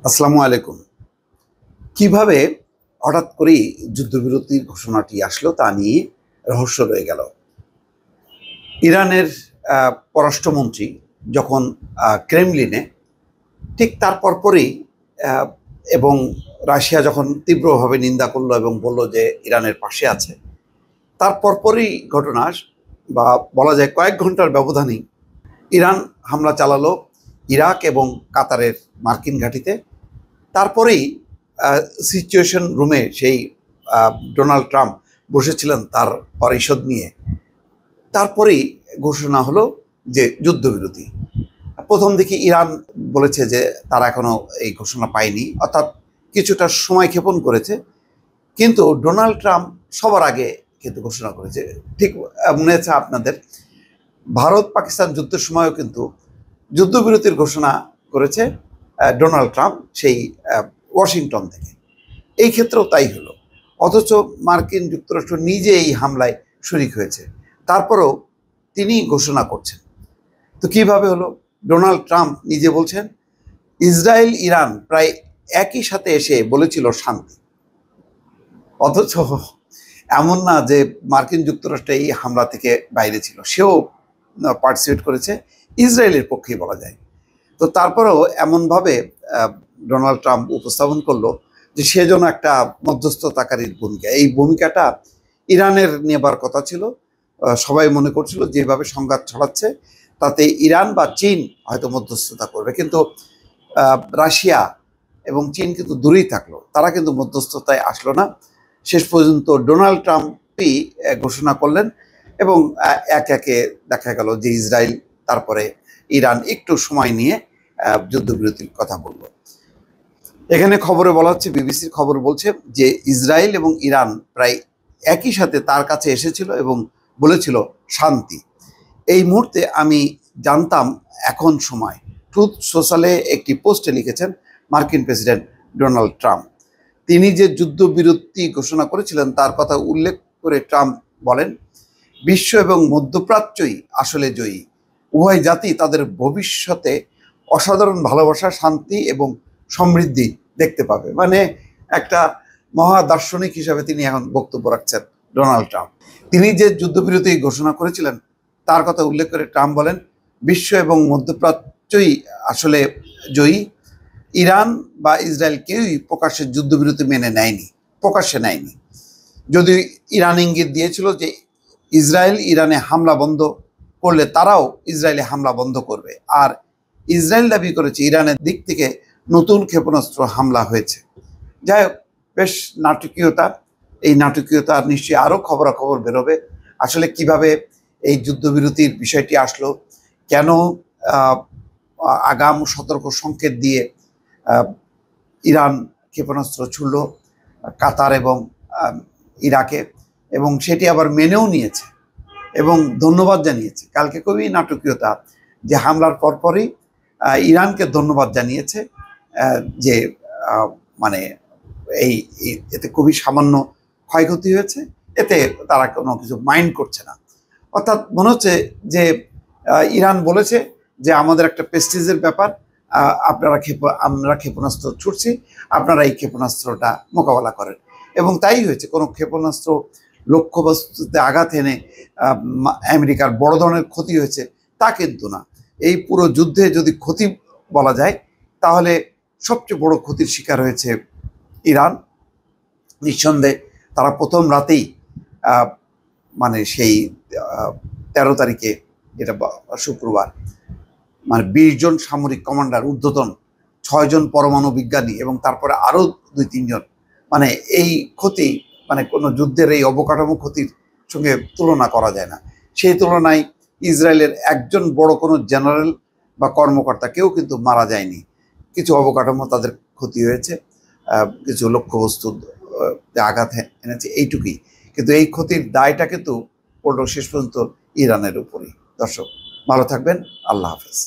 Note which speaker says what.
Speaker 1: আসসালামু আলাইকুম। কিভাবে হঠাৎ করেই যুদ্ধবিরতির ঘোষণাটি আসলো তা নিয়ে রহস্য রয়ে গেল। ইরানের পররাষ্ট্রমন্ত্রী যখন ক্রেমলিনে, ঠিক তার পরপরই আহ, এবং রাশিয়া যখন তীব্রভাবে নিন্দা করলো এবং বলল যে ইরানের পাশে আছে, তার পরপরই ঘটনা বা বলা যায় কয়েক ঘন্টার ব্যবধানেই ইরান হামলা চালালো ইরাক এবং কাতারের মার্কিন ঘাঁটিতে। তারপরেই সিচুয়েশন রুমে সেই ডোনাল্ড ট্রাম্প বসেছিলেন তার পরিষদ নিয়ে। তারপরেই ঘোষণা হলো যে যুদ্ধবিরতি। প্রথম দিকে ইরান বলেছে যে তারা এখনো এই ঘোষণা পায়নি, অর্থাৎ কিছুটা সময় ক্ষেপণ করেছে। কিন্তু ডোনাল্ড ট্রাম্প সবার আগে কিন্তু ঘোষণা করেছে। ঠিক মনে আছে আপনাদের, ভারত পাকিস্তান যুদ্ধের সময়ও কিন্তু যুদ্ধবিরতির ঘোষণা করেছে ডোনাল্ড ট্রাম্প সেই ওয়াশিংটন থেকে। এই ক্ষেত্রেও তাই হলো, অথচ মার্কিন যুক্তরাষ্ট্র নিজে এই হামলায় শরিক হয়েছে, তারপরেও তিনি ঘোষণা করছেন। তো কিভাবে হলো? ডোনাল্ড ট্রাম্প নিজে বলছেন ইসরায়েল ইরান প্রায় একই সাথে এসে বলেছিল শান্তি। অথচ এমন না যে মার্কিন যুক্তরাষ্ট্র এই হামলা থেকে বাইরে ছিল, সেও পার্টিসিপেট করেছে, ইসরায়েলের পক্ষেই বলা যায়। তো তারপরেও এমনভাবে ডোনাল্ড ট্রাম্প উপস্থাপন করলো যে সে যেন একটা মধ্যস্থতাকারীর ভূমিকা, এই ভূমিকাটা ইরানের নেবার কথা ছিল। সবাই মনে করছিল যেভাবে সংঘাত ছড়াচ্ছে তাতে ইরান বা চীন হয়তো মধ্যস্থতা করবে, কিন্তু রাশিয়া এবং চীন কিন্তু দূরেই থাকলো, তারা কিন্তু মধ্যস্থতায় আসলো না। শেষ পর্যন্ত ডোনাল্ড ট্রাম্পই ঘোষণা করলেন এবং একে একে দেখা গেল যে ইসরায়েল, তারপরে ইরান একটু সময় নিয়ে যুদ্ধবিরতির কথা বলল। এখানে খবরে বলা হচ্ছে, বিবিসির খবর বলছে যে ইসরায়েল এবং ইরান প্রায় একই সাথে তার কাছে এসেছিল এবং বলেছিল শান্তি। এই মুহূর্তে আমি জানতাম এখন সময়। ট্রুথ সোশ্যালে একটি পোস্টে লিখেছেন মার্কিন প্রেসিডেন্ট ডোনাল্ড ট্রাম্প। তিনি যে যুদ্ধবিরতি ঘোষণা করেছিলেন তার কথা উল্লেখ করে ট্রাম্প বলেন, বিশ্ব এবং মধ্যপ্রাচ্যই আসলে জয়ী। উভয় জাতি তাদের ভবিষ্যতে অসাধারণ ভালোবাসা, শান্তি এবং সমৃদ্ধি দেখতে পাবে। মানে একটা মহা দার্শনিক হিসাবে তিনি এখন বক্তব্য রাখছেন ডোনাল্ড ট্রাম্প। তিনি যে যুদ্ধবিরতি ঘোষণা করেছিলেন তার কথা উল্লেখ করে ট্রাম্প বলেন, বিশ্ব এবং মধ্যপ্রাচ্যই আসলে জয়ী। ইরান বা ইসরায়েল কেউই প্রকাশ্যে যুদ্ধবিরতি মেনে নেয়নি, প্রকাশ্যে নেয়নি। যদি ইরান ইঙ্গিত দিয়েছিল যে ইসরায়েল ইরানে হামলা বন্ধ করলে তারাও ইসরায়েলে হামলা বন্ধ করবে, আর ইসরায়েল দাবি করেছে ইরানের দিক থেকে নতুন ক্ষেপণাস্ত্র হামলা হয়েছে। যাই হোক, বেশ নাটকীয়তা। এই নাটকীয়তা নিশ্চয়ই আরও খবরাখবর বেরোবে। আসলে কিভাবে এই যুদ্ধবিরতির বিষয়টি আসলো, কেন আগাম সতর্ক সংকেত দিয়ে ইরান ক্ষেপণাস্ত্র ছুড়ল কাতার এবং ইরাকে, এবং সেটি আবার মেনেও নিয়েছে এবং ধন্যবাদ জানিয়েছে। কালকে খুবই নাটকীয়তা যে হামলার পরপরই ইরানকে ধন্যবাদ জানিয়েছে, যে মানে এই এতে খুবই সামান্য ক্ষয়ক্ষতি হয়েছে, এতে তারা কোনো কিছু মাইন্ড করছে না। অর্থাৎ মনে হচ্ছে যে ইরান বলেছে যে আমাদের একটা প্রেস্টিজের ব্যাপার, আমরা ক্ষেপণাস্ত্র ছুটছি, আপনারা এই ক্ষেপণাস্ত্রটা মোকাবেলা করেন। এবং তাই হয়েছে। কোনো ক্ষেপণাস্ত্র লক্ষ্যবস্তুতে আঘাত এনে আমেরিকার বড় ধরনের ক্ষতি হয়েছে তা কিন্তু না। এই পুরো যুদ্ধে যদি ক্ষতি বলা যায় তাহলে সবচেয়ে বড় ক্ষতির শিকার হয়েছে ইরান। নিঃসন্দেহে তারা প্রথম রাতেই মানে সেই 13 তারিখে, এটা শুক্রবার, মানে 20 জন সামরিক কমান্ডার, ঊর্ধ্বতন 6 জন পরমাণু বিজ্ঞানী এবং তারপরে আরও 2-3 জন, মানে এই ক্ষতি মানে কোনো যুদ্ধের এই অবকাঠামো ক্ষতির সঙ্গে তুলনা করা যায় না। সেই তুলনায় ইসরায়েলের একজন বড় কোনো জেনারেল বা কর্মকর্তা কেউ কিন্তু মারা যায়নি। কিছু অবকাঠামো তাদের ক্ষতি হয়েছে, কিছু লক্ষ্যবস্তু আঘাত এনেছে, এইটুকুই। কিন্তু এই ক্ষতির দায়টা কিন্তু পড়ল শেষ পর্যন্ত ইরানের উপরই। দর্শক ভালো থাকবেন, আল্লাহ হাফেজ।